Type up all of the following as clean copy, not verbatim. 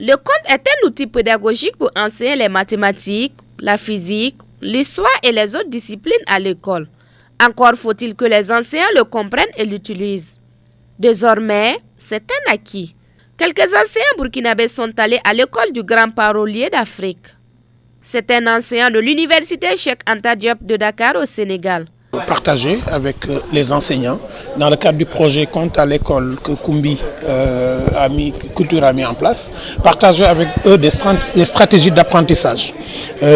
Le conte est un outil pédagogique pour enseigner les mathématiques, la physique, l'histoire et les autres disciplines à l'école. Encore faut-il que les enseignants le comprennent et l'utilisent. Désormais, c'est un acquis. Quelques enseignants burkinabés sont allés à l'école du grand parolier d'Afrique. C'est un enseignant de l'université Cheikh Anta Diop de Dakar au Sénégal. Partager avec les enseignants dans le cadre du projet Conte à l'école que Koumbi Culture a mis en place, partager avec eux des stratégies d'apprentissage,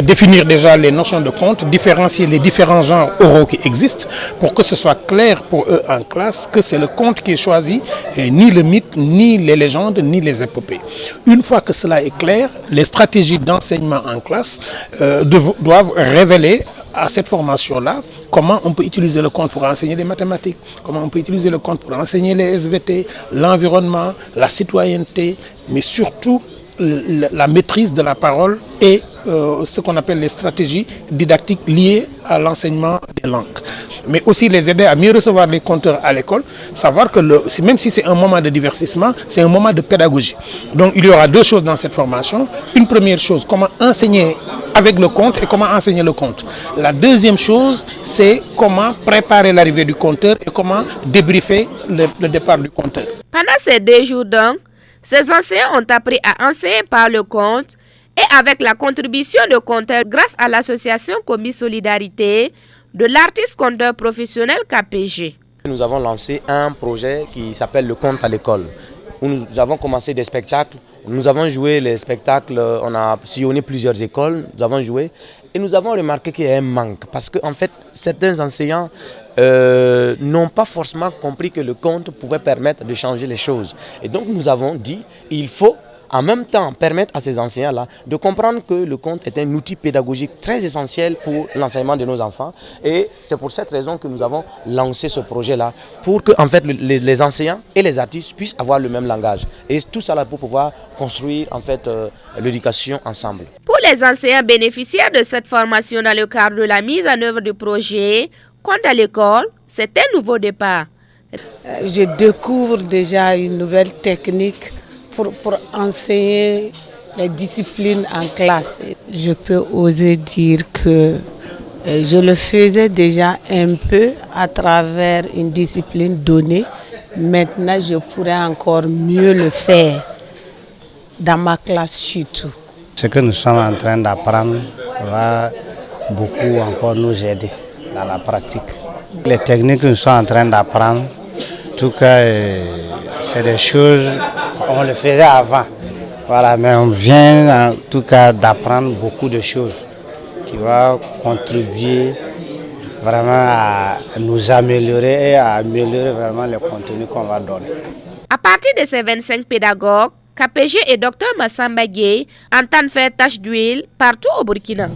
définir déjà les notions de conte, différencier les différents genres oraux qui existent pour que ce soit clair pour eux en classe que c'est le conte qui est choisi et ni le mythe, ni les légendes, ni les épopées. Une fois que cela est clair, les stratégies d'enseignement en classe doivent révéler à cette formation-là, comment on peut utiliser le conte pour enseigner les mathématiques, comment on peut utiliser le conte pour enseigner les SVT, l'environnement, la citoyenneté, mais surtout la maîtrise de la parole et ce qu'on appelle les stratégies didactiques liées à l'enseignement des langues. Mais aussi les aider à mieux recevoir les conteurs à l'école, savoir que même si c'est un moment de divertissement, c'est un moment de pédagogie. Donc il y aura deux choses dans cette formation. Une première chose, comment enseigner avec le conte et comment enseigner le conte. La deuxième chose, c'est comment préparer l'arrivée du conteur et comment débriefer le départ du conteur. Pendant ces 2 jours donc, ces enseignants ont appris à enseigner par le conte et avec la contribution de conteurs grâce à l'association Kombi Solidarité de l'artiste conteur professionnel KPG. Nous avons lancé un projet qui s'appelle le conte à l'école, où nous avons commencé des spectacles. Nous avons joué les spectacles, on a sillonné plusieurs écoles, nous avons joué et nous avons remarqué qu'il y a un manque parce qu'en fait certains enseignants n'ont pas forcément compris que le conte pouvait permettre de changer les choses. Et donc nous avons dit il faut en même temps permettre à ces enseignants-là de comprendre que le conte est un outil pédagogique très essentiel pour l'enseignement de nos enfants. Et c'est pour cette raison que nous avons lancé ce projet-là, pour que en fait, les enseignants et les artistes puissent avoir le même langage. Et tout ça là pour pouvoir construire en fait, l'éducation ensemble. Pour les enseignants bénéficiaires de cette formation dans le cadre de la mise en œuvre du projet Conte à l'école, c'est un nouveau départ. Je découvre déjà une nouvelle technique pour enseigner les disciplines en classe. Je peux oser dire que je le faisais déjà un peu à travers une discipline donnée. Maintenant, je pourrais encore mieux le faire dans ma classe surtout. Ce que nous sommes en train d'apprendre va beaucoup encore nous aider dans la pratique. Les techniques que nous sommes en train d'apprendre, en tout cas, c'est des choses, on le faisait avant. Voilà, mais on vient en tout cas d'apprendre beaucoup de choses qui vont contribuer vraiment à nous améliorer et à améliorer vraiment le contenu qu'on va donner. À partir de ces 25 pédagogues, KPG et Dr Massamba Gueye entendent faire tâche d'huile partout au Burkina.